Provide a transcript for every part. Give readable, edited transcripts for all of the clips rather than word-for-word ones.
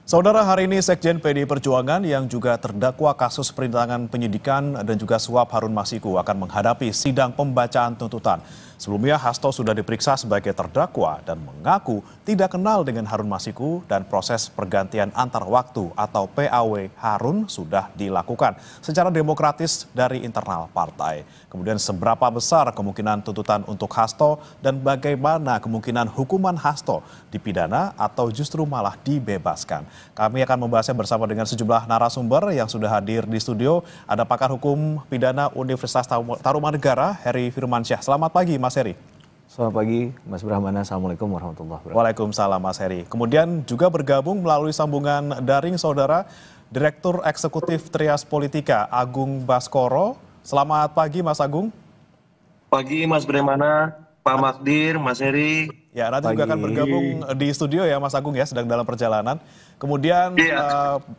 Saudara, hari ini Sekjen PDI Perjuangan yang juga terdakwa kasus perintangan penyidikan dan juga suap Harun Masiku akan menghadapi sidang pembacaan tuntutan. Sebelumnya Hasto sudah diperiksa sebagai terdakwa dan mengaku tidak kenal dengan Harun Masiku dan proses pergantian antar waktu atau PAW Harun sudah dilakukan secara demokratis dari internal partai. Kemudian seberapa besar kemungkinan tuntutan untuk Hasto dan bagaimana kemungkinan hukuman Hasto dipidana atau justru malah dibebaskan. Kami akan membahasnya bersama dengan sejumlah narasumber yang sudah hadir di studio. Ada pakar hukum pidana Universitas Tarumanegara, Heri Firmansyah. Selamat pagi, Mas Heri. Selamat pagi, Mas Brahmana. Assalamualaikum warahmatullahi wabarakatuh. Waalaikumsalam, Mas Heri. Kemudian juga bergabung melalui sambungan daring Saudara, Direktur Eksekutif Trias Politika, Agung Baskoro. Selamat pagi, Mas Agung. Pagi, Mas Brahmana, Pak Magdir, Mas Heri. Ya, nanti juga akan bergabung di studio ya, Mas Agung ya, sedang dalam perjalanan. Kemudian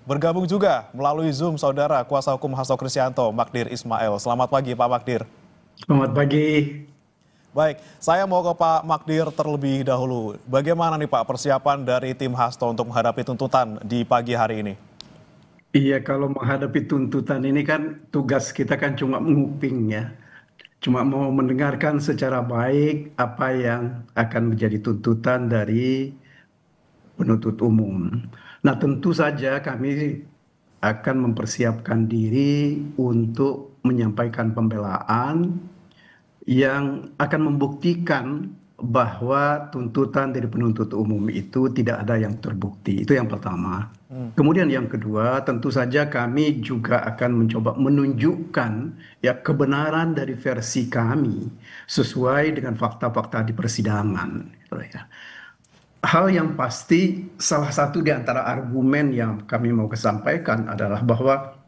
bergabung juga melalui Zoom Saudara, Kuasa Hukum Hasto Kristianto, Magdir Ismail. Selamat pagi, Pak Magdir. Selamat pagi. Baik, saya mau ke Pak Magdir terlebih dahulu. Bagaimana nih Pak persiapan dari tim Hasto untuk menghadapi tuntutan di pagi hari ini? Iya, kalau menghadapi tuntutan ini kan tugas kita kan cuma menguping ya. Cuma mau mendengarkan secara baik apa yang akan menjadi tuntutan dari penuntut umum. Nah, tentu saja kami akan mempersiapkan diri untuk menyampaikan pembelaan yang akan membuktikan bahwa tuntutan dari penuntut umum itu tidak ada yang terbukti. Itu yang pertama. Kemudian yang kedua, tentu saja kami juga akan mencoba menunjukkan ya kebenaran dari versi kami sesuai dengan fakta-fakta di persidangan. Gitu ya. Hal yang pasti, salah satu di antara argumen yang kami mau kesampaikan adalah bahwa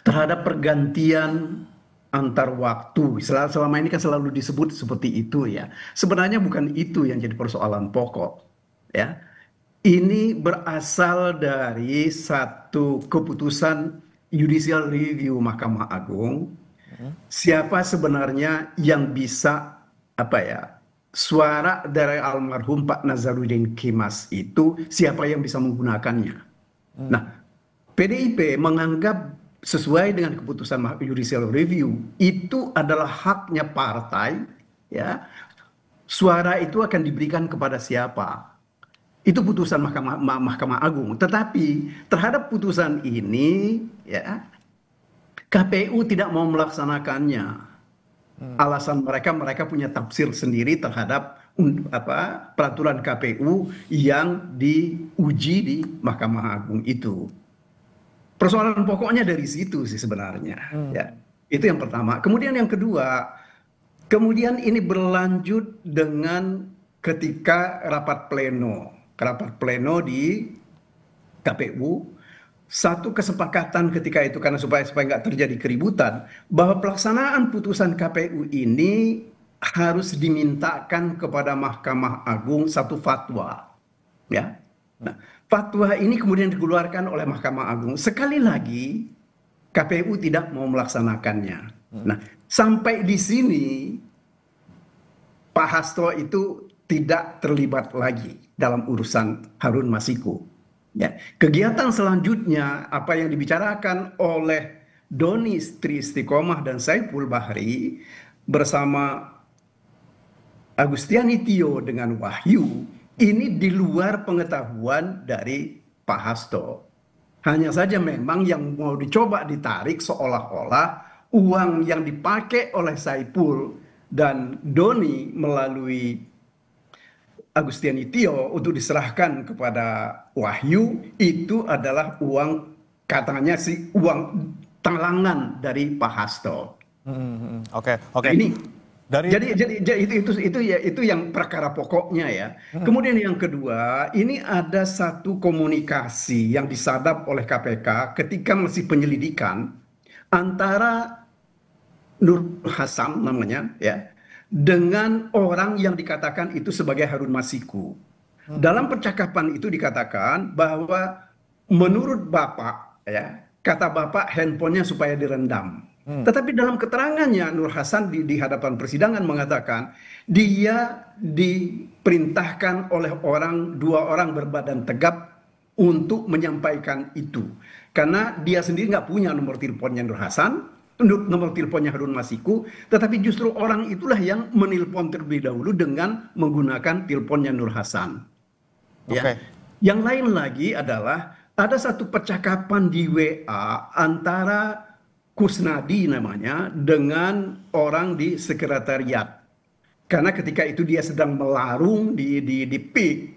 terhadap pergantian antar waktu, selama ini kan selalu disebut seperti itu ya. Sebenarnya bukan itu yang jadi persoalan pokok ya. Ini berasal dari satu keputusan judicial review Mahkamah Agung. Siapa sebenarnya yang bisa suara dari almarhum Pak Nazarudin Kemas itu siapa yang bisa menggunakannya. Nah, PDIP menganggap sesuai dengan keputusan judicial review itu adalah haknya partai ya. Suara itu akan diberikan kepada siapa? Itu putusan Mahkamah Agung. Tetapi terhadap putusan ini ya KPU tidak mau melaksanakannya. Alasan mereka punya tafsir sendiri terhadap peraturan KPU yang diuji di Mahkamah Agung itu. Persoalan pokoknya dari situ sih sebenarnya. Ya. Itu yang pertama. Kemudian yang kedua, kemudian ini berlanjut dengan ketika rapat pleno di KPU, satu kesepakatan ketika itu karena supaya nggak terjadi keributan bahwa pelaksanaan putusan KPU ini harus dimintakan kepada Mahkamah Agung satu fatwa. Ya. Nah, fatwa ini kemudian dikeluarkan oleh Mahkamah Agung. Sekali lagi KPU tidak mau melaksanakannya. Nah, sampai di sini Pak Hasto itu tidak terlibat lagi dalam urusan Harun Masiku. Ya. Kegiatan selanjutnya apa yang dibicarakan oleh Doni Tri Istiqomah dan Saiful Bahri bersama Agustiani Tio dengan Wahyu ini di luar pengetahuan dari Pak Hasto. Hanya saja memang yang mau dicoba ditarik seolah-olah uang yang dipakai oleh Saiful dan Doni melalui Agustiani Tio untuk diserahkan kepada Wahyu itu adalah uang katanya sih uang talangan dari Pak Hasto. Oke. Ini jadi itu yang perkara pokoknya ya. Kemudian yang kedua, ini ada satu komunikasi yang disadap oleh KPK ketika masih penyelidikan antara Nur Hasan namanya ya dengan orang yang dikatakan itu sebagai Harun Masiku. Dalam percakapan itu dikatakan bahwa menurut Bapak ya, kata Bapak handphonenya supaya direndam. Tetapi dalam keterangannya Nur Hasan di hadapan persidangan mengatakan dia diperintahkan oleh dua orang berbadan tegap untuk menyampaikan itu. Karena dia sendiri nggak punya nomor teleponnya Nur Hasan, nomor teleponnya Harun Masiku, tetapi justru orang itulah yang menelpon terlebih dahulu dengan menggunakan teleponnya Nur Hasan. Ya. Oke. Yang lain lagi adalah ada satu percakapan di WA antara Kusnadi namanya dengan orang di sekretariat. Karena ketika itu dia sedang melarung di PIK,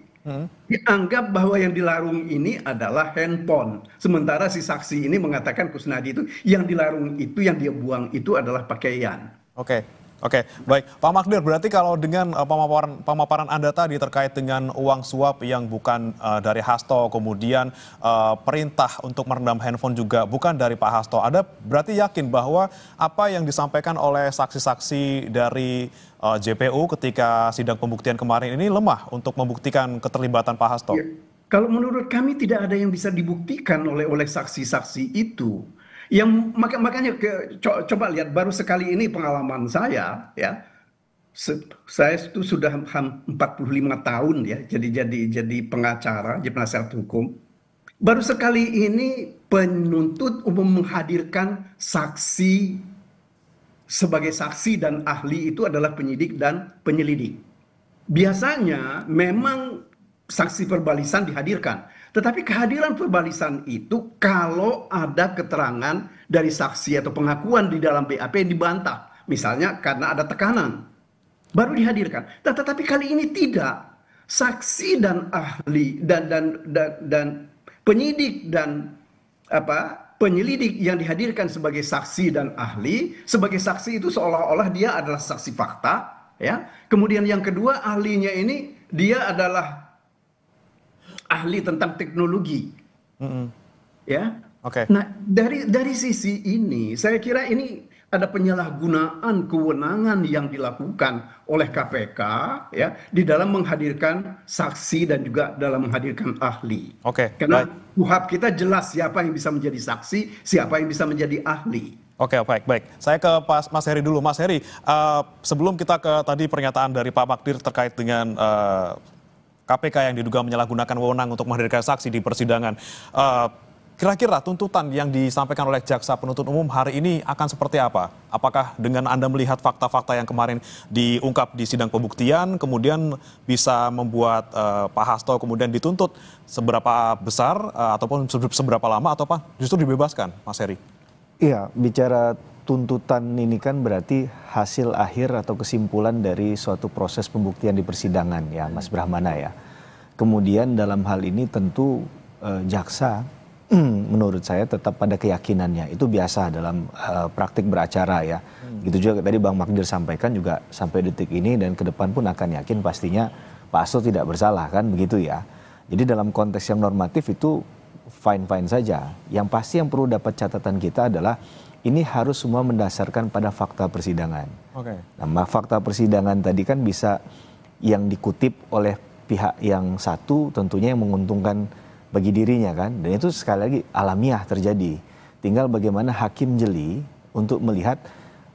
dianggap bahwa yang dilarung ini adalah handphone. Sementara si saksi ini mengatakan Kusnadi itu yang dilarung itu, yang dia buang itu adalah pakaian. Oke, oke, baik. Pak Magdir, berarti kalau dengan pemaparan Anda tadi terkait dengan uang suap yang bukan dari Hasto, kemudian perintah untuk merendam handphone juga bukan dari Pak Hasto, Anda berarti yakin bahwa apa yang disampaikan oleh saksi-saksi dari JPU ketika sidang pembuktian kemarin ini lemah untuk membuktikan keterlibatan Pak Hasto? Ya, kalau menurut kami tidak ada yang bisa dibuktikan oleh saksi-saksi itu. Yang makanya coba lihat baru sekali ini pengalaman saya ya. Saya itu sudah 45 tahun ya jadi pengacara, jadi penasihat hukum. Baru sekali ini penuntut umum menghadirkan saksi sebagai saksi dan ahli itu adalah penyidik dan penyelidik. Biasanya memang saksi perbalisan dihadirkan. Tetapi kehadiran perbalisan itu kalau ada keterangan dari saksi atau pengakuan di dalam BAP yang dibantah. Misalnya karena ada tekanan. Baru dihadirkan. Tetapi kali ini tidak. Saksi dan ahli dan penyidik dan penyelidik yang dihadirkan sebagai saksi dan ahli. Sebagai saksi itu seolah-olah dia adalah saksi fakta. Ya. Kemudian yang kedua ahlinya ini dia adalah ahli tentang teknologi, ya. Oke. Nah dari sisi ini, saya kira ini ada penyalahgunaan kewenangan yang dilakukan oleh KPK, ya, di dalam menghadirkan saksi dan juga dalam menghadirkan ahli. Oke. Karena Baik. KUHP kita jelas siapa yang bisa menjadi saksi, siapa yang bisa menjadi ahli. Oke, baik. Saya ke Mas Heri dulu. Mas Heri, sebelum kita ke tadi pernyataan dari Pak Magdir terkait dengan KPK yang diduga menyalahgunakan wewenang untuk menghadirkan saksi di persidangan. Kira-kira tuntutan yang disampaikan oleh jaksa penuntut umum hari ini akan seperti apa? Apakah dengan Anda melihat fakta-fakta yang kemarin diungkap di sidang pembuktian, kemudian bisa membuat Pak Hasto kemudian dituntut seberapa besar ataupun seberapa lama atau apa justru dibebaskan, Mas Heri? Iya, bicara tuntutan ini kan berarti hasil akhir atau kesimpulan dari suatu proses pembuktian di persidangan ya Mas Brahmana ya. Kemudian dalam hal ini tentu jaksa menurut saya tetap pada keyakinannya. Itu biasa dalam praktik beracara ya. Gitu juga tadi Bang Magdir sampaikan juga sampai detik ini dan ke depan pun akan yakin pastinya Pak Hasto tidak bersalah kan begitu ya. Jadi dalam konteks yang normatif itu fine-fine saja. Yang pasti yang perlu dapat catatan kita adalah ini harus semua mendasarkan pada fakta persidangan. Oke. Nah, fakta persidangan tadi kan bisa yang dikutip oleh pihak yang satu tentunya yang menguntungkan bagi dirinya kan. Dan itu sekali lagi alamiah terjadi. Tinggal bagaimana hakim jeli untuk melihat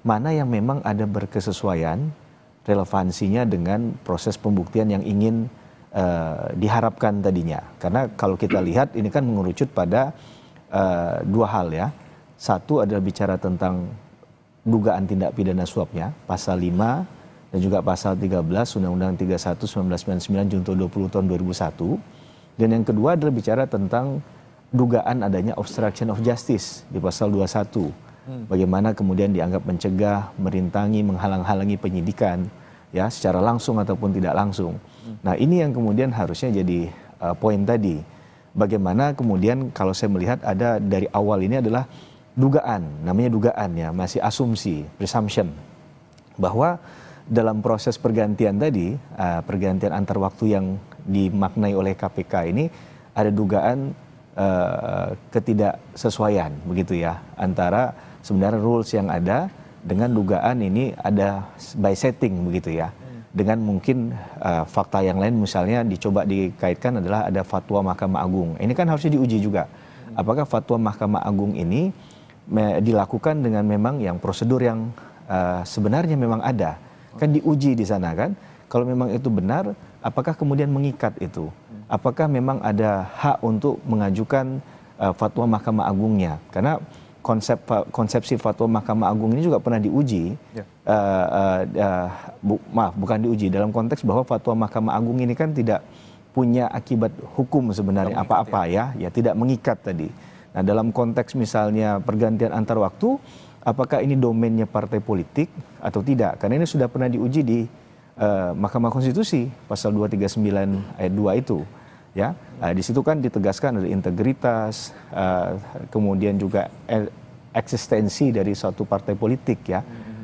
mana yang memang ada berkesesuaian relevansinya dengan proses pembuktian yang ingin diharapkan tadinya. Karena kalau kita lihat ini kan mengerucut pada dua hal ya. Satu adalah bicara tentang dugaan tindak pidana suapnya, pasal 5 dan juga pasal 13 Undang-Undang 31 1999 Junto 20 tahun 2001. Dan yang kedua adalah bicara tentang dugaan adanya obstruction of justice di pasal 21. Bagaimana kemudian dianggap mencegah, merintangi, menghalang-halangi penyidikan ya secara langsung ataupun tidak langsung. Nah, ini yang kemudian harusnya jadi poin tadi. Bagaimana kemudian kalau saya melihat ada dari awal ini adalah dugaan, namanya dugaan ya, masih asumsi, presumption, bahwa dalam proses pergantian tadi, pergantian antar waktu yang dimaknai oleh KPK ini, ada dugaan ketidaksesuaian, begitu ya, antara sebenarnya rules yang ada dengan dugaan ini ada by setting, begitu ya, dengan mungkin fakta yang lain misalnya dicoba dikaitkan adalah ada fatwa Mahkamah Agung. Ini kan harusnya diuji juga. Apakah fatwa Mahkamah Agung ini dilakukan dengan memang yang prosedur yang sebenarnya memang ada, kan diuji di sana kan. Kalau memang itu benar, apakah kemudian mengikat itu? apakah memang ada hak untuk mengajukan fatwa Mahkamah Agungnya? Karena konsepsi fatwa Mahkamah Agung ini juga pernah diuji, bukan diuji dalam konteks bahwa fatwa Mahkamah Agung ini kan tidak punya akibat hukum sebenarnya apa-apa ya tidak mengikat tadi. Nah, dalam konteks misalnya pergantian antar waktu, apakah ini domainnya partai politik atau tidak? Karena ini sudah pernah diuji di Mahkamah Konstitusi pasal 239 ayat 2 itu, ya. Di situ kan ditegaskan ada integritas, kemudian juga eksistensi dari suatu partai politik ya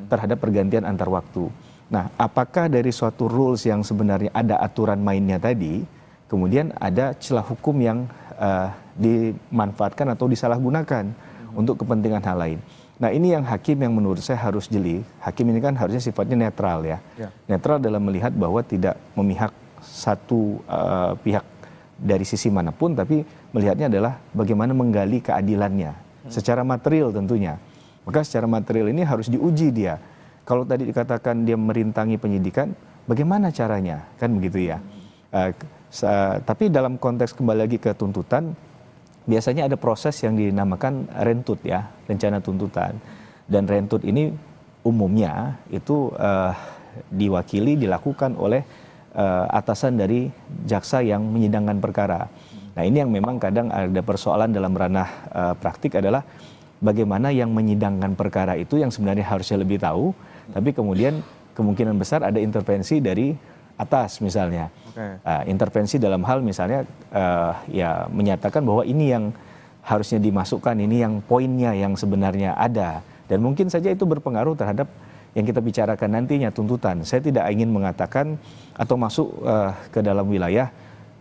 terhadap pergantian antar waktu. Nah, apakah dari suatu rules yang sebenarnya ada aturan mainnya tadi, kemudian ada celah hukum yang dimanfaatkan atau disalahgunakan untuk kepentingan hal lain. Nah, ini yang hakim yang menurut saya harus jeli. Hakim ini kan harusnya sifatnya netral ya. Netral dalam melihat bahwa tidak memihak satu pihak dari sisi manapun, tapi melihatnya adalah bagaimana menggali keadilannya secara material tentunya. Maka secara material ini harus diuji dia. Kalau tadi dikatakan dia merintangi penyidikan, bagaimana caranya? Kan begitu ya. Tapi dalam konteks kembali lagi ke tuntutan, biasanya ada proses yang dinamakan rentut ya, rencana tuntutan. Dan rentut ini umumnya itu dilakukan oleh atasan dari jaksa yang menyidangkan perkara. Nah, ini yang memang kadang ada persoalan dalam ranah praktik adalah bagaimana yang menyidangkan perkara itu yang sebenarnya harusnya lebih tahu, tapi kemudian kemungkinan besar ada intervensi dari atas misalnya. Intervensi dalam hal misalnya ya menyatakan bahwa ini yang harusnya dimasukkan, ini yang poinnya yang sebenarnya ada, dan mungkin saja itu berpengaruh terhadap yang kita bicarakan nantinya tuntutan. Saya tidak ingin mengatakan atau masuk ke dalam wilayah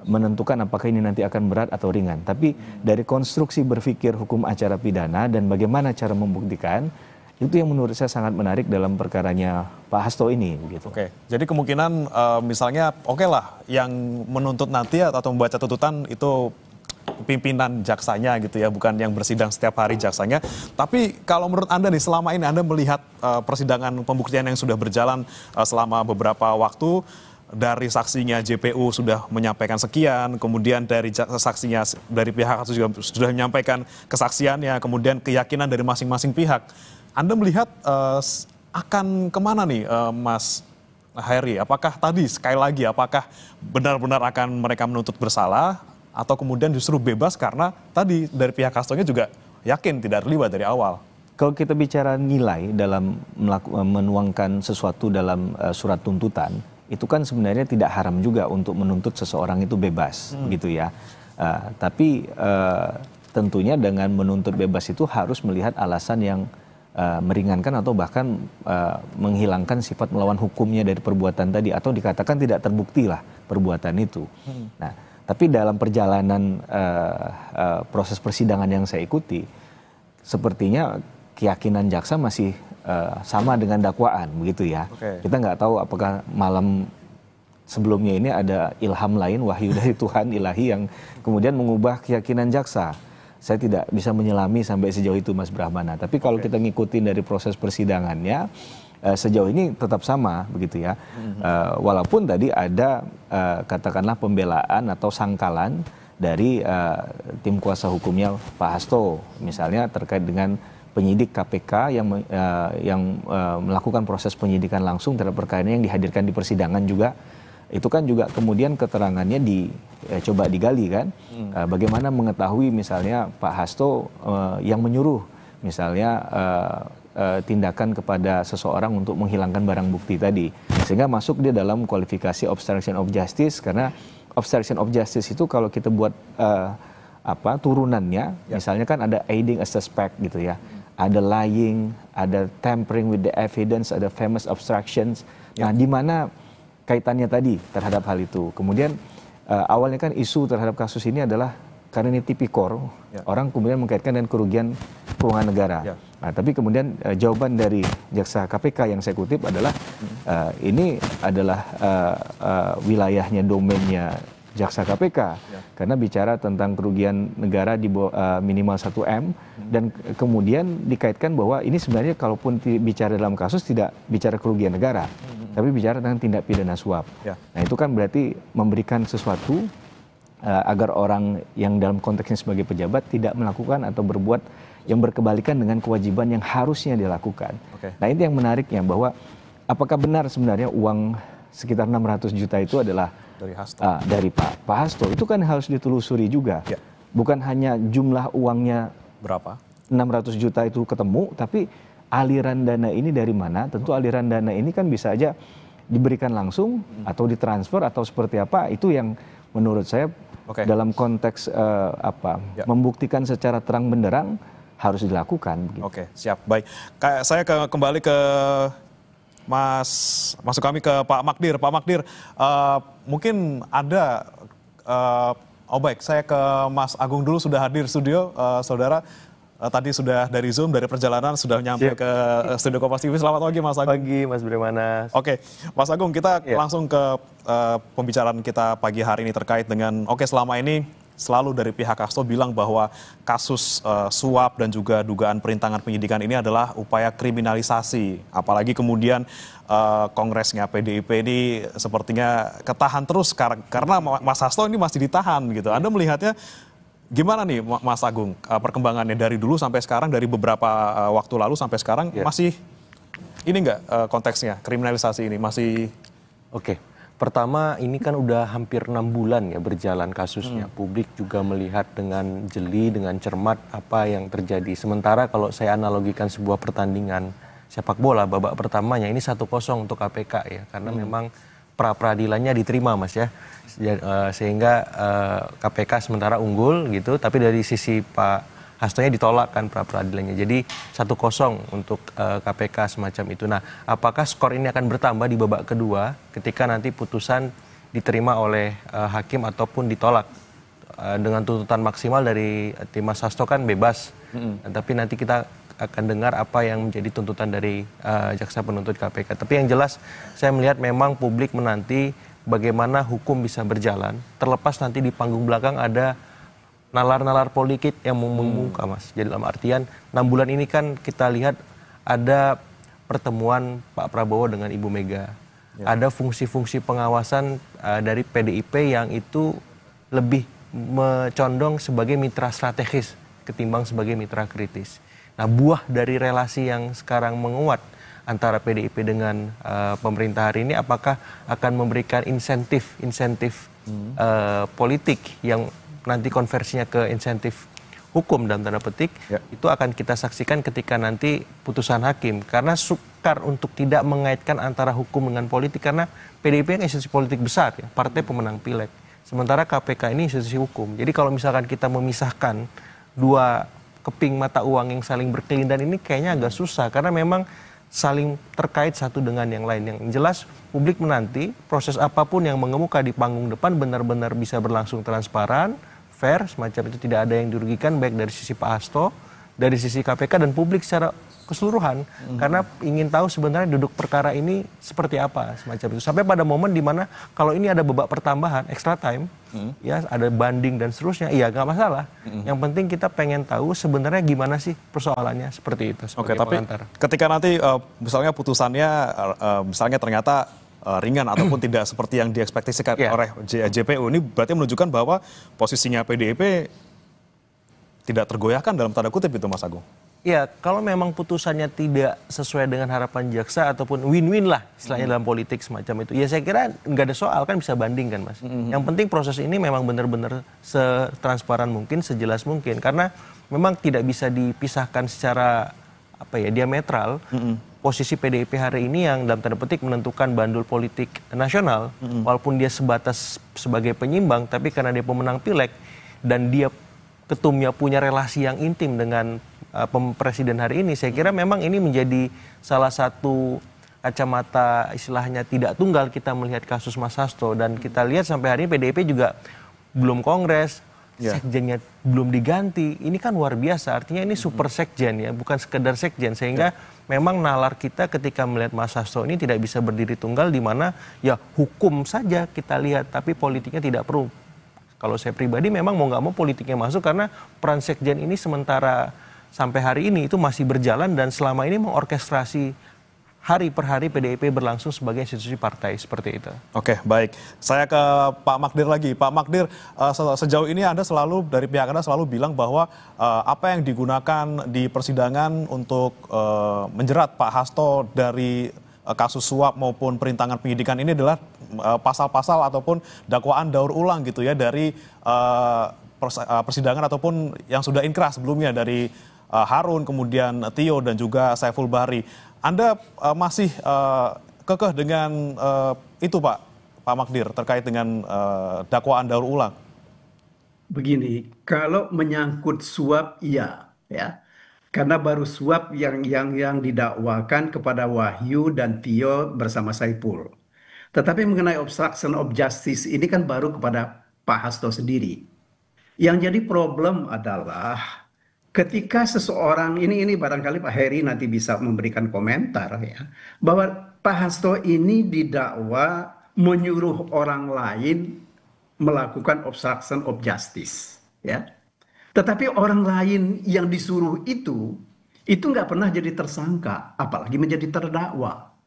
menentukan apakah ini nanti akan berat atau ringan, tapi dari konstruksi berpikir hukum acara pidana dan bagaimana cara membuktikan, itu yang menurut saya sangat menarik dalam perkaranya Pak Hasto ini. Gitu. Oke, jadi kemungkinan misalnya oke lah yang menuntut nanti atau membaca tuntutan itu pimpinan jaksanya gitu ya, bukan yang bersidang setiap hari jaksanya. Tapi kalau menurut Anda nih, selama ini Anda melihat persidangan pembuktian yang sudah berjalan selama beberapa waktu, dari saksinya JPU sudah menyampaikan sekian, kemudian dari saksinya dari pihak kasus juga sudah menyampaikan kesaksiannya, kemudian keyakinan dari masing-masing pihak. Anda melihat akan kemana nih Mas Heri? Apakah tadi sekali lagi apakah benar-benar akan mereka menuntut bersalah atau kemudian justru bebas karena tadi dari pihak Hastonya juga yakin tidak terlibat dari awal? Kalau kita bicara nilai dalam menuangkan sesuatu dalam surat tuntutan, itu kan sebenarnya tidak haram juga untuk menuntut seseorang itu bebas, gitu ya. Tapi tentunya dengan menuntut bebas itu harus melihat alasan yang meringankan atau bahkan menghilangkan sifat melawan hukumnya dari perbuatan tadi, atau dikatakan tidak terbukti lah perbuatan itu. Nah, tapi dalam perjalanan proses persidangan yang saya ikuti, sepertinya keyakinan jaksa masih sama dengan dakwaan, begitu ya. Kita nggak tahu apakah malam sebelumnya ini ada ilham lain, wahyu dari Tuhan ilahi yang kemudian mengubah keyakinan jaksa. Saya tidak bisa menyelami sampai sejauh itu, Mas Brahmana. Tapi kalau kita ngikutin dari proses persidangannya, sejauh ini tetap sama, begitu ya. Walaupun tadi ada katakanlah pembelaan atau sangkalan dari tim kuasa hukumnya Pak Hasto, misalnya terkait dengan penyidik KPK yang melakukan proses penyidikan langsung terhadap perkara yang dihadirkan di persidangan juga. Itu kan juga kemudian keterangannya coba digali kan, bagaimana mengetahui misalnya Pak Hasto yang menyuruh misalnya tindakan kepada seseorang untuk menghilangkan barang bukti tadi, sehingga masuk dia dalam kualifikasi obstruction of justice. Karena obstruction of justice itu kalau kita buat turunannya, misalnya kan ada aiding a suspect gitu ya, ada lying, ada tampering with the evidence, ada famous obstructions. Nah, di mana kaitannya tadi terhadap hal itu. Kemudian awalnya kan isu terhadap kasus ini adalah karena ini tipikor, orang kemudian mengkaitkan dengan kerugian keuangan negara. Nah, tapi kemudian jawaban dari jaksa KPK yang saya kutip adalah ini adalah wilayahnya, domainnya jaksa KPK, karena bicara tentang kerugian negara di minimal 1 M, dan kemudian dikaitkan bahwa ini sebenarnya kalaupun bicara dalam kasus tidak bicara kerugian negara, tapi bicara tentang tindak pidana suap. Nah, itu kan berarti memberikan sesuatu agar orang yang dalam konteksnya sebagai pejabat tidak melakukan atau berbuat yang berkebalikan dengan kewajiban yang harusnya dilakukan. Nah, ini yang menariknya, bahwa apakah benar sebenarnya uang sekitar 600 juta itu adalah Dari Hasto. dari Pak Hasto? Itu kan harus ditelusuri juga. Ya. Bukan hanya jumlah uangnya Berapa? 600 juta itu ketemu, tapi aliran dana ini dari mana? Tentu aliran dana ini kan bisa aja diberikan langsung atau ditransfer atau seperti apa. Itu yang menurut saya dalam konteks membuktikan secara terang benderang harus dilakukan. Begitu. Oke, siap. Baik. Saya kembali ke masuk kami ke Pak Magdir. Pak Magdir, mungkin ada, baik, saya ke Mas Agung dulu, sudah hadir studio, saudara. Tadi sudah dari Zoom, dari perjalanan, sudah nyampe ke studio Kompas TV. Selamat pagi, Mas Agung. Pagi, Mas Bremana. Oke, Mas Agung, kita langsung ke pembicaraan kita pagi hari ini terkait dengan, selama ini selalu dari pihak Hasto bilang bahwa kasus suap dan juga dugaan perintangan penyidikan ini adalah upaya kriminalisasi. Apalagi kemudian kongresnya PDIP ini sepertinya ketahan terus karena Mas Hasto ini masih ditahan gitu. Anda melihatnya gimana nih, Mas Agung, perkembangannya dari dulu sampai sekarang, dari beberapa waktu lalu sampai sekarang, masih ini enggak konteksnya kriminalisasi ini masih? Oke. Pertama, ini kan udah hampir 6 bulan ya berjalan kasusnya. Publik juga melihat dengan jeli, dengan cermat apa yang terjadi. Sementara kalau saya analogikan sebuah pertandingan sepak bola, babak pertamanya ini 1-0 untuk KPK ya. Karena memang pra-peradilannya diterima, Mas ya. Sehingga KPK sementara unggul gitu, tapi dari sisi Pak Hastonya ditolak kan pra-peradilannya. Jadi 1-0 untuk KPK semacam itu. Nah, apakah skor ini akan bertambah di babak kedua ketika nanti putusan diterima oleh hakim ataupun ditolak? Dengan tuntutan maksimal dari tim Mas Hasto kan bebas. Tapi nanti kita akan dengar apa yang menjadi tuntutan dari jaksa penuntut KPK. Tapi yang jelas saya melihat memang publik menanti bagaimana hukum bisa berjalan. Terlepas nanti di panggung belakang ada nalar-nalar politik yang membuka, Mas. Jadi dalam artian 6 bulan ini kan kita lihat ada pertemuan Pak Prabowo dengan Ibu Mega. Ada fungsi-fungsi pengawasan dari PDIP yang itu lebih condong sebagai mitra strategis ketimbang sebagai mitra kritis. Nah, buah dari relasi yang sekarang menguat antara PDIP dengan pemerintah hari ini, apakah akan memberikan insentif politik yang nanti konversinya ke insentif hukum dalam tanda petik, itu akan kita saksikan ketika nanti putusan hakim. Karena sukar untuk tidak mengaitkan antara hukum dengan politik, karena PDIP kan institusi politik besar, ya, partai pemenang pileg. Sementara KPK ini institusi hukum. Jadi kalau misalkan kita memisahkan dua keping mata uang yang saling berkelindan ini kayaknya agak susah, karena memang saling terkait satu dengan yang lain. Yang jelas publik menanti proses apapun yang mengemuka di panggung depan benar-benar bisa berlangsung transparan, fair, semacam itu, tidak ada yang dirugikan baik dari sisi Pak Hasto, dari sisi KPK dan publik secara keseluruhan. Karena ingin tahu sebenarnya duduk perkara ini seperti apa, semacam itu. Sampai pada momen di mana kalau ini ada babak pertambahan, extra time, ya ada banding dan seterusnya, iya nggak masalah. Yang penting kita pengen tahu sebenarnya gimana sih persoalannya, seperti itu. Oke, tapi ketika nanti misalnya putusannya misalnya ternyata ringan ataupun tidak seperti yang diekspektasikan oleh JPU, ini berarti menunjukkan bahwa posisinya PDIP tidak tergoyahkan dalam tanda kutip itu, Mas Agung? Ya, kalau memang putusannya tidak sesuai dengan harapan jaksa ataupun win-win lah istilahnya dalam politik semacam itu, ya saya kira nggak ada soal, kan bisa banding kan, Mas. Yang penting proses ini memang benar-benar setransparan mungkin, sejelas mungkin, karena memang tidak bisa dipisahkan secara diametral. Posisi PDIP hari ini yang dalam tanda petik menentukan bandul politik nasional, walaupun dia sebatas sebagai penyimbang, tapi karena dia pemenang pileg dan dia ketumnya punya relasi yang intim dengan presiden hari ini, saya kira memang ini menjadi salah satu kacamata istilahnya tidak tunggal kita melihat kasus Mas Hasto. Dan kita lihat sampai hari ini PDIP juga belum kongres, sekjennya belum diganti. Ini kan luar biasa, artinya ini super sekjen ya, bukan sekedar sekjen. Sehingga memang nalar kita ketika melihat Mas Hasto ini tidak bisa berdiri tunggal, di mana ya hukum saja kita lihat, tapi politiknya tidak perlu. Kalau saya pribadi memang mau nggak mau politiknya masuk, karena peran sekjen ini sementara sampai hari ini itu masih berjalan dan selama ini mengorkestrasi hari per hari PDIP berlangsung sebagai institusi partai seperti itu. Oke, baik. Saya ke Pak Magdir lagi. Pak Magdir, sejauh ini Anda selalu, dari pihak Anda selalu bilang bahwa apa yang digunakan di persidangan untuk menjerat Pak Hasto dari kasus suap maupun perintangan penyidikan ini adalah pasal-pasal ataupun dakwaan daur ulang gitu ya dari persidangan ataupun yang sudah inkrah sebelumnya dari Harun, kemudian Tio dan juga Saiful Bahri. Anda masih kekeh dengan itu Pak Magdir terkait dengan dakwaan daur ulang? Begini, kalau menyangkut suap iya, ya. Karena baru suap yang didakwakan kepada Wahyu dan Tio bersama Saiful. Tetapi mengenai obstruction of justice ini kan baru kepada Pak Hasto sendiri. Yang jadi problem adalah ketika seseorang ini barangkali Pak Heri nanti bisa memberikan komentar ya, bahwa Pak Hasto ini didakwa menyuruh orang lain melakukan obstruction of justice ya. Tetapi orang lain yang disuruh itu nggak pernah jadi tersangka, apalagi menjadi terdakwa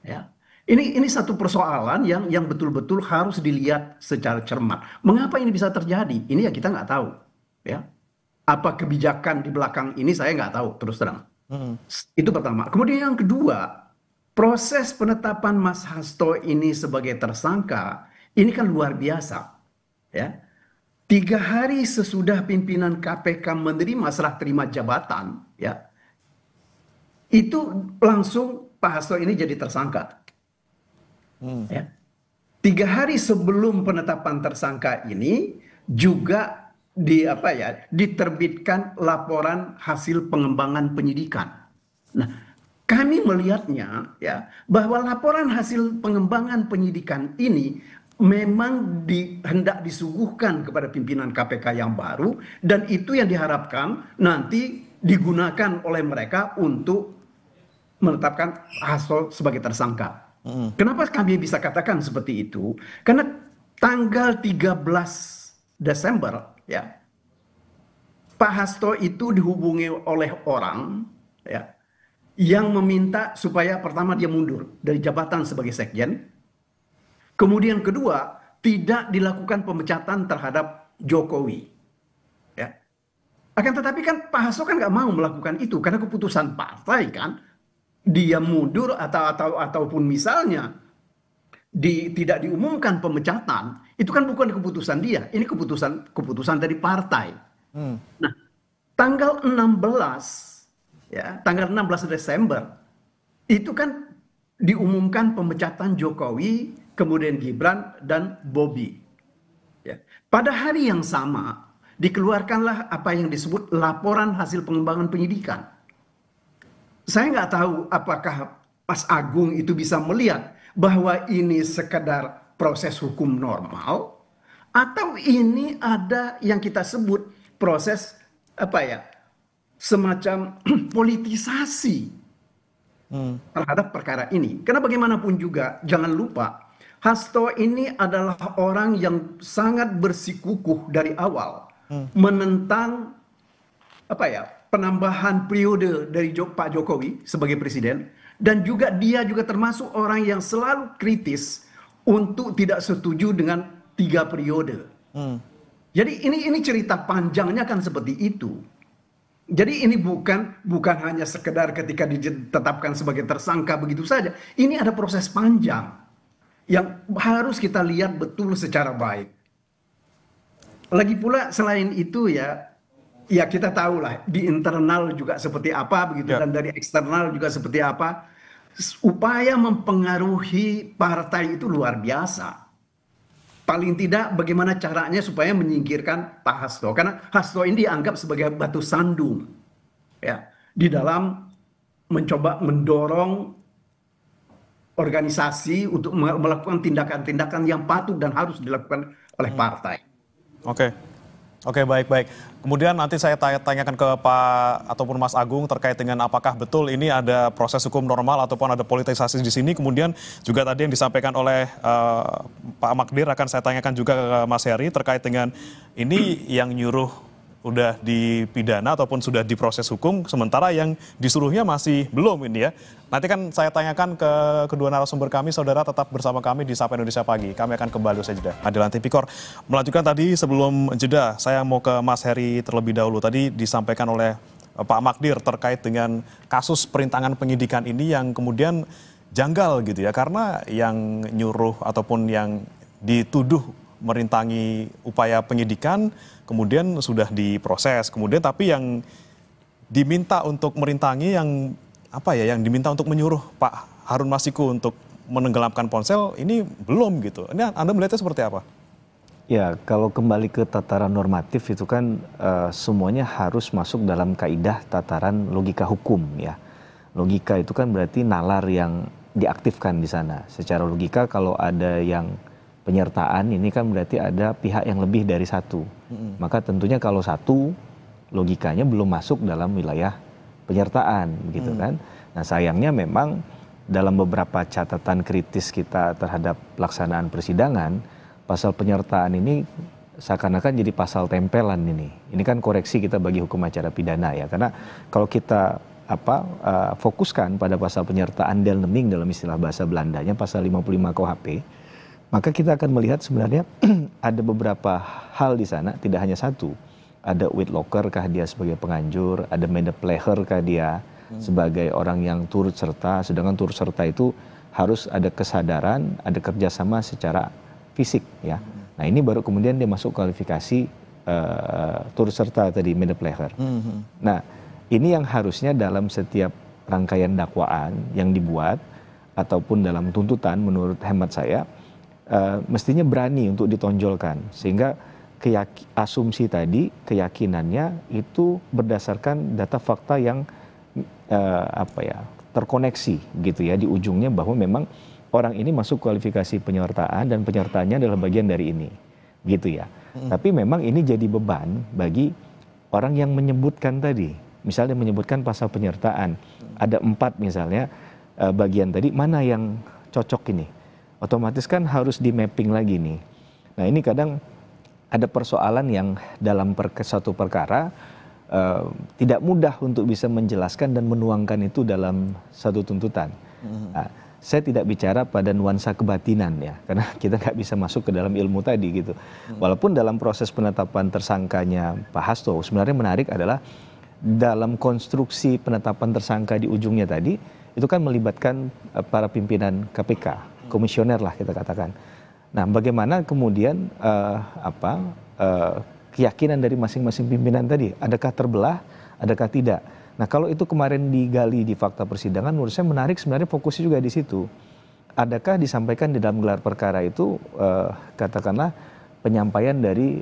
ya. Ini satu persoalan yang betul-betul harus dilihat secara cermat. Mengapa ini bisa terjadi? Ini ya kita nggak tahu ya. Apa kebijakan di belakang ini saya nggak tahu terus terang. Itu pertama. Kemudian yang kedua, proses penetapan Mas Hasto ini sebagai tersangka ini kan luar biasa. Ya. 3 hari sesudah pimpinan KPK menerima serah terima jabatan, ya, itu langsung Pak Hasto ini jadi tersangka. Ya. 3 hari sebelum penetapan tersangka ini juga diterbitkan laporan hasil pengembangan penyidikan. Nah, kami melihatnya ya bahwa laporan hasil pengembangan penyidikan ini memang hendak disuguhkan kepada pimpinan KPK yang baru dan itu yang diharapkan nanti digunakan oleh mereka untuk menetapkan Hasto sebagai tersangka. Kenapa kami bisa katakan seperti itu? Karena tanggal 13 Desember ya, Pak Hasto itu dihubungi oleh orang ya yang meminta supaya pertama dia mundur dari jabatan sebagai sekjen. Kemudian kedua, tidak dilakukan pemecatan terhadap Jokowi. Ya. Akan tetapi kan Pak Hasto kan nggak mau melakukan itu karena keputusan partai kan. Dia mundur ataupun misalnya tidak diumumkan pemecatan, itu kan bukan keputusan dia, ini keputusan dari partai. Nah, tanggal 16 Desember itu kan diumumkan pemecatan Jokowi, kemudian Gibran dan Bobi. Ya. Pada hari yang sama dikeluarkanlah apa yang disebut laporan hasil pengembangan penyidikan. Saya nggak tahu apakah Mas Agung itu bisa melihat bahwa ini sekedar proses hukum normal atau ini ada yang kita sebut proses semacam politisasi terhadap perkara ini. Karena bagaimanapun juga jangan lupa Hasto ini adalah orang yang sangat bersikukuh dari awal menentang penambahan periode dari Pak Jokowi sebagai presiden dan juga dia juga termasuk orang yang selalu kritis untuk tidak setuju dengan 3 periode. Jadi ini cerita panjangnya kan seperti itu. Jadi ini bukan hanya sekedar ketika ditetapkan sebagai tersangka begitu saja. Ini ada proses panjang yang harus kita lihat betul secara baik. Lagi pula selain itu ya kita tahulah di internal juga seperti apa begitu dan dari eksternal juga seperti apa. Upaya mempengaruhi partai itu luar biasa. Paling tidak bagaimana caranya supaya menyingkirkan Pak Hasto. Karena Hasto ini dianggap sebagai batu sandung ya di dalam mencoba mendorong organisasi untuk melakukan tindakan-tindakan yang patut dan harus dilakukan oleh partai. Oke, baik. Kemudian nanti saya tanyakan ke Pak ataupun Mas Agung terkait dengan apakah betul ini ada proses hukum normal ataupun ada politisasi di sini. Kemudian juga tadi yang disampaikan oleh Pak Magdir akan saya tanyakan juga ke Mas Heri terkait dengan ini yang nyuruh udah dipidana ataupun sudah diproses hukum, sementara yang disuruhnya masih belum ini ya. Nanti kan saya tanyakan ke kedua narasumber kami, saudara tetap bersama kami di Sapa Indonesia Pagi. Kami akan kembali usai jeda. Adilan Tipikor melanjutkan tadi sebelum jeda, saya mau ke Mas Heri terlebih dahulu. Tadi disampaikan oleh Pak Magdir terkait dengan kasus perintangan penyidikan ini yang kemudian janggal gitu ya, karena yang nyuruh ataupun yang dituduh merintangi upaya penyidikan kemudian sudah diproses, kemudian tapi yang diminta untuk merintangi yang yang diminta untuk menyuruh Pak Harun Masiku untuk menenggelamkan ponsel ini belum gitu. Ini Anda melihatnya seperti apa? Ya, kalau kembali ke tataran normatif itu kan semuanya harus masuk dalam kaidah tataran logika hukum ya. Logika itu kan berarti nalar yang diaktifkan di sana. Secara logika kalau ada yang penyertaan ini kan berarti ada pihak yang lebih dari satu. Maka tentunya kalau satu logikanya belum masuk dalam wilayah penyertaan begitu kan. Nah, sayangnya memang dalam beberapa catatan kritis kita terhadap pelaksanaan persidangan, pasal penyertaan ini seakan-akan jadi pasal tempelan ini. Ini kan koreksi kita bagi hukum acara pidana ya. Karena kalau kita fokuskan pada pasal penyertaan deelneming dalam istilah bahasa Belandanya pasal 55 KUHP, maka kita akan melihat sebenarnya ada beberapa hal di sana, tidak hanya satu. Ada Whitlocker kah dia sebagai penganjur, ada medepleher kah dia sebagai orang yang turut serta, sedangkan turut serta itu harus ada kesadaran, ada kerjasama secara fisik ya. Nah ini baru kemudian dia masuk kualifikasi turut serta tadi medepleher. Nah ini yang harusnya dalam setiap rangkaian dakwaan yang dibuat ataupun dalam tuntutan menurut hemat saya, mestinya berani untuk ditonjolkan sehingga asumsi tadi keyakinannya itu berdasarkan data fakta yang terkoneksi gitu ya di ujungnya bahwa memang orang ini masuk kualifikasi penyertaan dan penyertaannya adalah bagian dari ini gitu ya. Tapi memang ini jadi beban bagi orang yang menyebutkan tadi, misalnya menyebutkan pasal penyertaan ada 4 misalnya bagian tadi mana yang cocok ini. Otomatis kan harus di mapping lagi nih. Nah ini kadang ada persoalan yang dalam satu perkara tidak mudah untuk bisa menjelaskan dan menuangkan itu dalam satu tuntutan. Nah, saya tidak bicara pada nuansa kebatinan ya, karena kita nggak bisa masuk ke dalam ilmu tadi gitu. Walaupun dalam proses penetapan tersangkanya Pak Hasto sebenarnya menarik adalah dalam konstruksi penetapan tersangka di ujungnya tadi itu kan melibatkan para pimpinan KPK. Komisioner lah kita katakan. Nah, bagaimana kemudian keyakinan dari masing-masing pimpinan tadi, adakah terbelah, adakah tidak? Nah, kalau itu kemarin digali di fakta persidangan, menurut saya menarik sebenarnya fokusnya juga di situ. Adakah disampaikan di dalam gelar perkara itu katakanlah penyampaian dari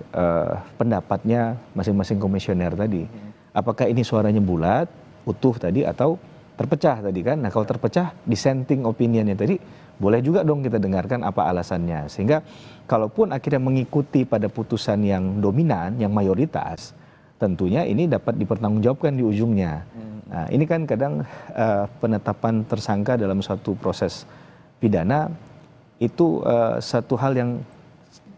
pendapatnya masing-masing komisioner tadi? Apakah ini suaranya bulat, utuh tadi atau terpecah tadi kan? Nah, kalau terpecah dissenting opinionnya tadi boleh juga dong kita dengarkan apa alasannya. Sehingga kalaupun akhirnya mengikuti pada putusan yang dominan, yang mayoritas, tentunya ini dapat dipertanggungjawabkan di ujungnya. Nah, ini kan kadang penetapan tersangka dalam suatu proses pidana itu satu hal yang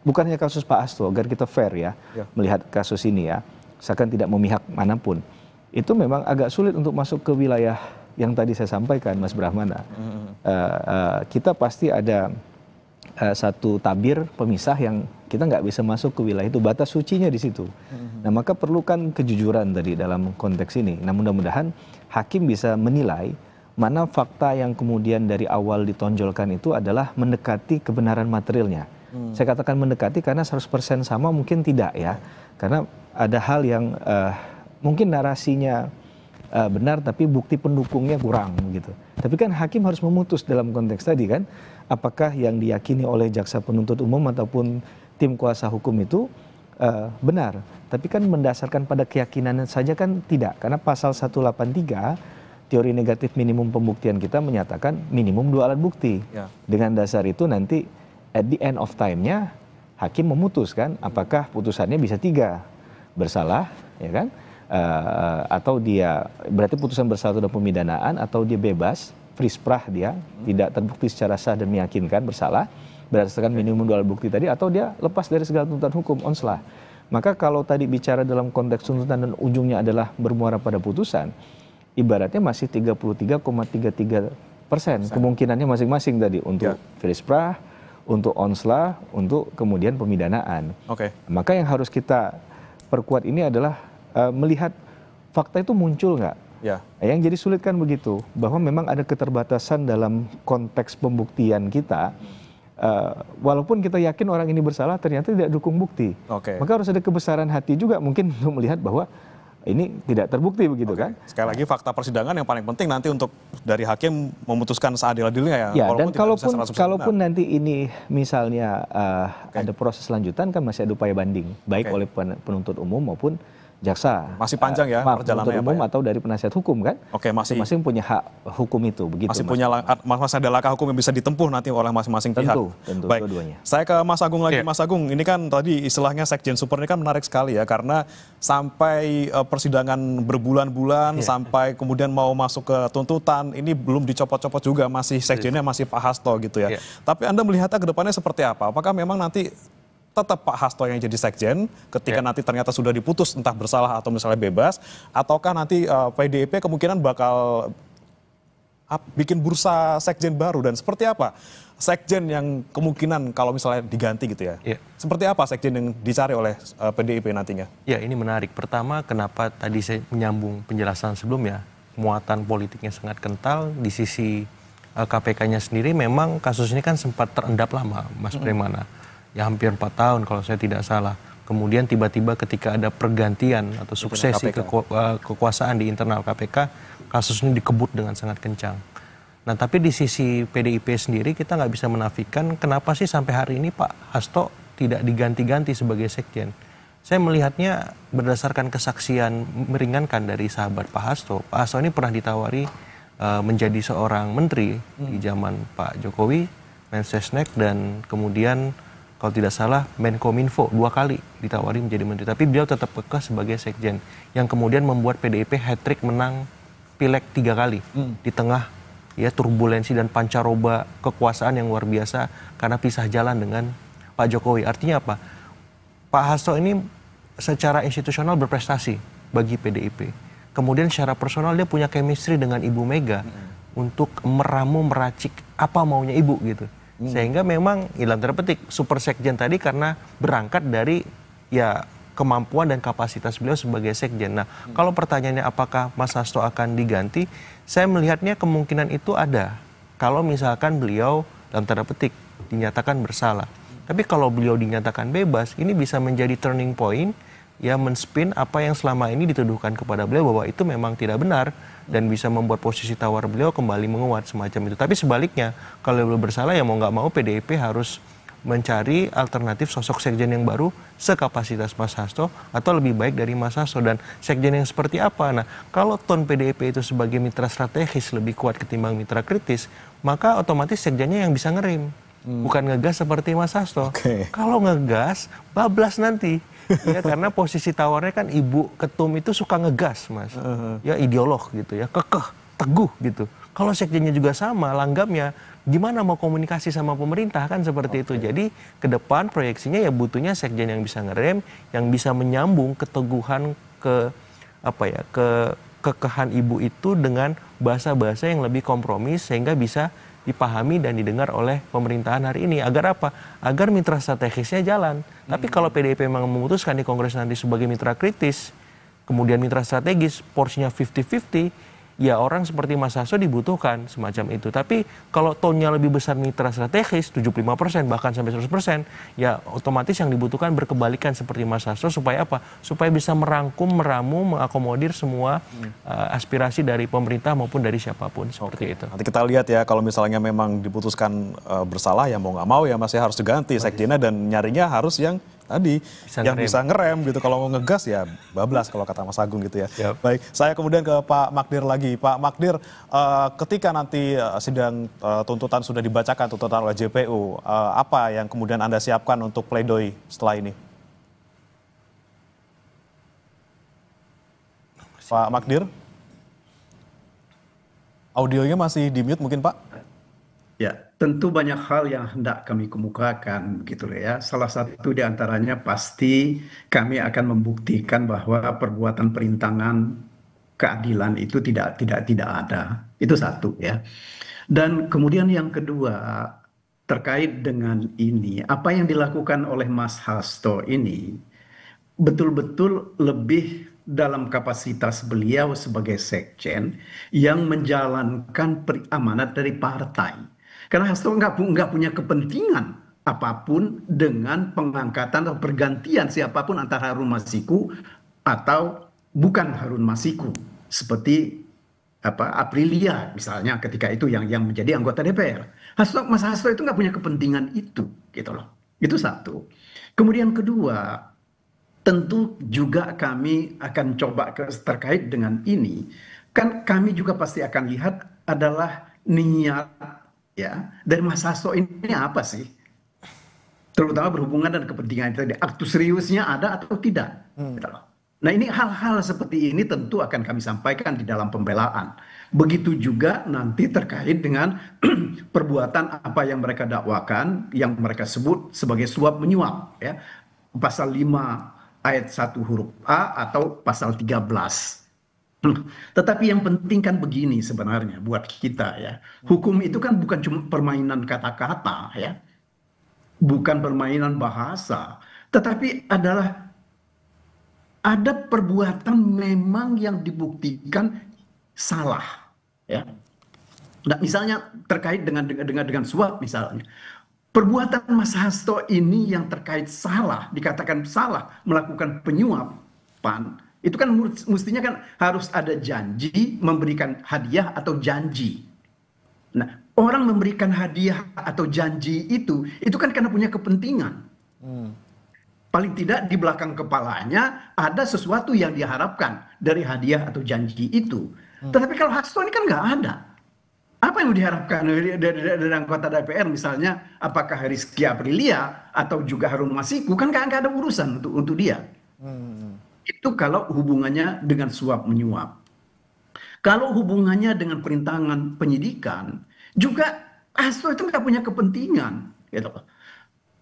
bukannya kasus Pak Hasto, agar kita fair ya melihat kasus ini ya, seakan tidak memihak manapun. Itu memang agak sulit untuk masuk ke wilayah yang tadi saya sampaikan, Mas Brahmana. Kita pasti ada satu tabir pemisah yang kita nggak bisa masuk ke wilayah itu, batas sucinya di situ. Nah, maka perlukan kejujuran tadi dalam konteks ini. Nah, mudah-mudahan hakim bisa menilai mana fakta yang kemudian dari awal ditonjolkan itu adalah mendekati kebenaran materialnya. Saya katakan mendekati karena 100% sama mungkin tidak ya. Karena ada hal yang mungkin narasinya benar tapi bukti pendukungnya kurang gitu. Tapi kan hakim harus memutus dalam konteks tadi kan, apakah yang diyakini oleh jaksa penuntut umum ataupun tim kuasa hukum itu benar. Tapi kan mendasarkan pada keyakinan saja kan tidak, karena pasal 183 teori negatif minimum pembuktian kita menyatakan minimum 2 alat bukti. Dengan dasar itu nanti at the end of time-nya hakim memutuskan apakah putusannya bisa 3, bersalah ya kan, atau dia berarti putusan bersalah dan pemidanaan, atau dia bebas free sprach, dia tidak terbukti secara sah dan meyakinkan bersalah berdasarkan minimum 2 alat bukti tadi, atau dia lepas dari segala tuntutan hukum onslah. Maka kalau tadi bicara dalam konteks tuntutan dan ujungnya adalah bermuara pada putusan, ibaratnya masih 33,33% kemungkinannya masing-masing tadi untuk Filisprah, untuk onslah, untuk kemudian pemidanaan. Maka yang harus kita perkuat ini adalah melihat fakta itu muncul nggak. Yang jadi sulit kan begitu, bahwa memang ada keterbatasan dalam konteks pembuktian kita. Walaupun kita yakin orang ini bersalah, ternyata tidak dukung bukti. Maka harus ada kebesaran hati juga mungkin untuk melihat bahwa ini tidak terbukti begitu kan. Sekali lagi fakta persidangan yang paling penting nanti untuk dari hakim mememutuskan seadil-adilnya ya. Dan kalaupun nanti ini misalnya ada proses lanjutan kan masih ada upaya banding, baik oleh penuntut umum maupun jaksa. Masih panjang ya perjalanannya umum atau dari penasihat hukum kan? Masing-masing punya hak hukum itu begitu. Masih ada langkah hukum yang bisa ditempuh nanti oleh masing-masing pihak. Tentu baik. Keduanya. Saya ke Mas Agung lagi. Mas Agung, ini kan tadi istilahnya Sekjen Super ini kan menarik sekali ya, karena sampai persidangan berbulan-bulan sampai kemudian mau masuk ke tuntutan ini belum dicopot-copot juga, masih Sekjennya masih Pak Hasto gitu ya. Tapi Anda melihatnya ke depannya seperti apa? Apakah memang nanti tetap Pak Hasto yang jadi sekjen ketika nanti ternyata sudah diputus entah bersalah atau misalnya bebas, ataukah nanti PDIP kemungkinan bakal bikin bursa sekjen baru, dan seperti apa sekjen yang kemungkinan kalau misalnya diganti gitu ya? Seperti apa sekjen yang dicari oleh PDIP nantinya? Ya, ini menarik. Pertama, kenapa tadi saya menyambung penjelasan sebelumnya, muatan politiknya sangat kental di sisi KPK-nya sendiri. Memang kasus ini kan sempat terendap lama, Mas Bremana. Ya hampir 4 tahun kalau saya tidak salah. Kemudian tiba-tiba ketika ada pergantian atau suksesi kekuasaan di internal KPK, kasus ini dikebut dengan sangat kencang. Nah, tapi di sisi PDIP sendiri kita nggak bisa menafikan kenapa sih sampai hari ini Pak Hasto tidak diganti-ganti sebagai sekjen. Saya melihatnya berdasarkan kesaksian meringankan dari sahabat Pak Hasto. Pak Hasto ini pernah ditawari menjadi seorang menteri di zaman Pak Jokowi, Mensesnek, dan kemudian kalau tidak salah Menkominfo 2 kali ditawari menjadi menteri. Tapi beliau tetap kekeh sebagai sekjen, yang kemudian membuat PDIP hat-trick menang pileg 3 kali di tengah ya turbulensi dan pancaroba kekuasaan yang luar biasa karena pisah jalan dengan Pak Jokowi. Artinya apa? Pak Hasto ini secara institusional berprestasi bagi PDIP. Kemudian secara personal dia punya chemistry dengan Ibu Mega untuk meramu meracik apa maunya Ibu gitu. Sehingga memang dalam tanda petik super sekjen tadi karena berangkat dari ya kemampuan dan kapasitas beliau sebagai sekjen. Nah, kalau pertanyaannya apakah Mas Hasto akan diganti, saya melihatnya kemungkinan itu ada. Kalau misalkan beliau dalam tanda petik dinyatakan bersalah. Tapi kalau beliau dinyatakan bebas, ini bisa menjadi turning point, ya men-spin apa yang selama ini dituduhkan kepada beliau bahwa itu memang tidak benar, dan bisa membuat posisi tawar beliau kembali menguat semacam itu. Tapi sebaliknya, kalau beliau bersalah ya mau nggak mau PDIP harus mencari alternatif sosok sekjen yang baru sekapasitas Mas Hasto atau lebih baik dari Mas Hasto, dan sekjen yang seperti apa. Nah, kalau ton PDIP itu sebagai mitra strategis lebih kuat ketimbang mitra kritis, maka otomatis sekjennya yang bisa ngerem, bukan ngegas seperti Mas Hasto. Kalau ngegas, bablas nanti. Ya, karena posisi tawarnya kan Ibu Ketum itu suka ngegas, Mas. Ya ideolog gitu ya, kekeh, teguh gitu. Kalau sekjennya juga sama, langgamnya, gimana mau komunikasi sama pemerintah kan seperti itu. Jadi ke depan proyeksinya ya butuhnya sekjen yang bisa ngerem, yang bisa menyambung keteguhan ke kekehan Ibu itu dengan bahasa-bahasa yang lebih kompromis sehingga bisa dipahami dan didengar oleh pemerintahan hari ini. Agar apa? Agar mitra strategisnya jalan. Tapi kalau PDIP memang memutuskan di Kongres nanti sebagai mitra kritis, kemudian mitra strategis, porsinya 50-50, ya orang seperti Mas Hasto dibutuhkan semacam itu. Tapi kalau tonnya lebih besar mitra strategis, 75% bahkan sampai 100%, ya otomatis yang dibutuhkan berkebalikan seperti Mas Hasto supaya apa? Supaya bisa merangkum, meramu, mengakomodir semua aspirasi dari pemerintah maupun dari siapapun seperti itu. Nanti kita lihat ya, kalau misalnya memang diputuskan bersalah ya mau nggak mau ya masih harus diganti sekjennya, dan nyarinya harus yang tadi yang bisa ngerem gitu. Kalau mau ngegas ya bablas kalau kata Mas Agung gitu ya. Baik, saya kemudian ke Pak Magdir lagi. Pak Magdir, ketika nanti sidang tuntutan sudah dibacakan, tuntutan oleh JPU, apa yang kemudian Anda siapkan untuk pledoi setelah ini? Pak Magdir? Audionya masih di mute mungkin Pak? Ya. tentu banyak hal yang hendak kami kemukakan gitu ya. Salah satu di antaranya pasti kami akan membuktikan bahwa perbuatan perintangan keadilan itu tidak ada. Itu satu ya. Dan kemudian yang kedua terkait dengan ini, apa yang dilakukan oleh Mas Hasto ini betul-betul lebih dalam kapasitas beliau sebagai sekjen yang menjalankan amanat dari partai. Karena Hasto nggak punya kepentingan apapun dengan pengangkatan atau pergantian siapapun antara Harun Masiku atau bukan Harun Masiku, seperti Aprilia misalnya ketika itu yang menjadi anggota DPR. Mas Hasto itu nggak punya kepentingan itu, gitu loh. Itu satu. Kemudian kedua, tentu juga kami akan coba terkait dengan ini. Kan kami juga pasti akan lihat adalah niat ya dari Mas Hasto ini apa sih? Terutama berhubungan dengan kepentingan itu. Aktu seriusnya ada atau tidak? Gitu loh. Nah ini hal-hal seperti ini tentu akan kami sampaikan di dalam pembelaan. Begitu juga nanti terkait dengan perbuatan apa yang mereka dakwakan, yang mereka sebut sebagai suap menyuap. Ya. Pasal 5 ayat 1 huruf A atau pasal 13. Tetapi yang penting kan begini sebenarnya buat kita ya. Hukum itu kan bukan cuma permainan kata-kata ya. Bukan permainan bahasa. Tetapi adalah ada perbuatan memang yang dibuktikan salah, ya. Nah, misalnya terkait dengan suap misalnya, perbuatan Mas Hasto ini yang terkait salah, dikatakan salah melakukan penyuapan, itu kan mestinya kan harus ada janji memberikan hadiah atau janji. Nah, orang memberikan hadiah atau janji itu kan karena punya kepentingan. Paling tidak di belakang kepalanya ada sesuatu yang diharapkan dari hadiah atau janji itu. Tetapi kalau Hasto ini kan nggak ada. Apa yang diharapkan dari anggota DPR misalnya, apakah Rizky Aprilia atau juga Harun Masiku, kan nggak ada urusan untuk dia. Itu kalau hubungannya dengan suap menyuap. Kalau hubungannya dengan perintangan penyidikan, juga Hasto itu nggak punya kepentingan, gitu.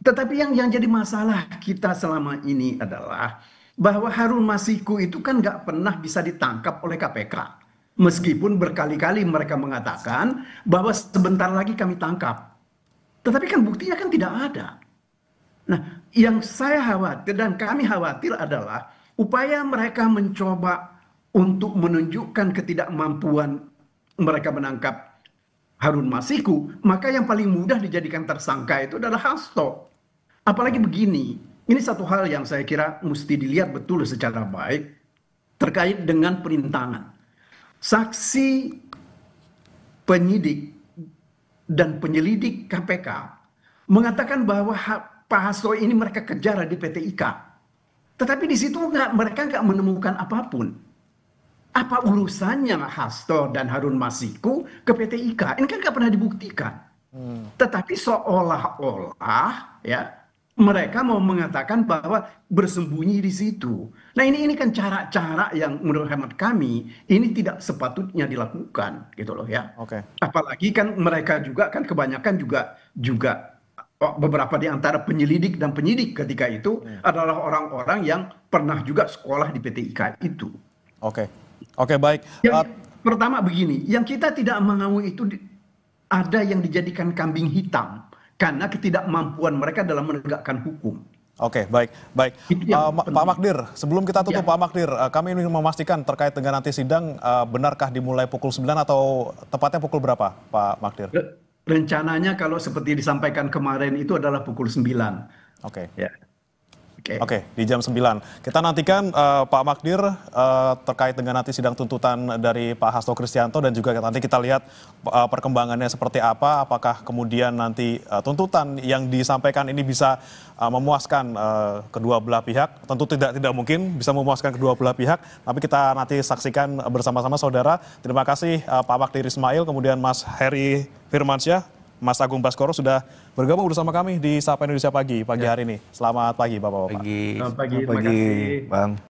Tetapi yang jadi masalah kita selama ini adalah bahwa Harun Masiku itu kan nggak pernah bisa ditangkap oleh KPK. Meskipun berkali-kali mereka mengatakan bahwa sebentar lagi kami tangkap. Tetapi kan buktinya kan tidak ada. Nah, yang saya khawatir dan kami khawatir adalah upaya mereka mencoba untuk menunjukkan ketidakmampuan mereka menangkap Harun Masiku, maka yang paling mudah dijadikan tersangka itu adalah Hasto. Apalagi begini, ini satu hal yang saya kira mesti dilihat betul secara baik terkait dengan perintangan. Saksi, penyidik, dan penyelidik KPK mengatakan bahwa Pak Hasto ini mereka kejar di PT IKA. Tetapi di situ mereka nggak menemukan apapun. Apa urusannya Hasto dan Harun Masiku ke PT IKA? Ini kan nggak pernah dibuktikan. Tetapi seolah-olah ya mereka mau mengatakan bahwa bersembunyi di situ. Nah ini kan cara-cara yang menurut hemat kami ini tidak sepatutnya dilakukan, gitu loh ya. Oke. Apalagi kan mereka juga kan kebanyakan juga beberapa di antara penyelidik dan penyidik ketika itu adalah orang-orang yang pernah juga sekolah di PT IKA itu. Oke, baik. Pertama begini, yang kita tidak mau itu ada yang dijadikan kambing hitam karena ketidakmampuan mereka dalam menegakkan hukum. Oke, baik. Pak Magdir, sebelum kita tutup Pak Magdir, kami ingin memastikan terkait dengan nanti sidang, benarkah dimulai pukul 9 atau tepatnya pukul berapa Pak Magdir? Rencananya kalau seperti disampaikan kemarin itu adalah pukul 9. Oke. Ya. Oke, di jam 9. Kita nantikan Pak Magdir terkait dengan nanti sidang tuntutan dari Pak Hasto Kristianto dan juga nanti kita lihat perkembangannya seperti apa, apakah kemudian nanti tuntutan yang disampaikan ini bisa memuaskan kedua belah pihak. Tentu tidak mungkin bisa memuaskan kedua belah pihak, tapi kita nanti saksikan bersama-sama saudara. Terima kasih Pak Magdir Ismail, kemudian Mas Heri Firmansyah, Mas Agung Baskoro sudah bergabung bersama kami di Sapa Indonesia pagi hari ini. Selamat pagi Bapak-Bapak. Selamat pagi, terima kasih. Bang.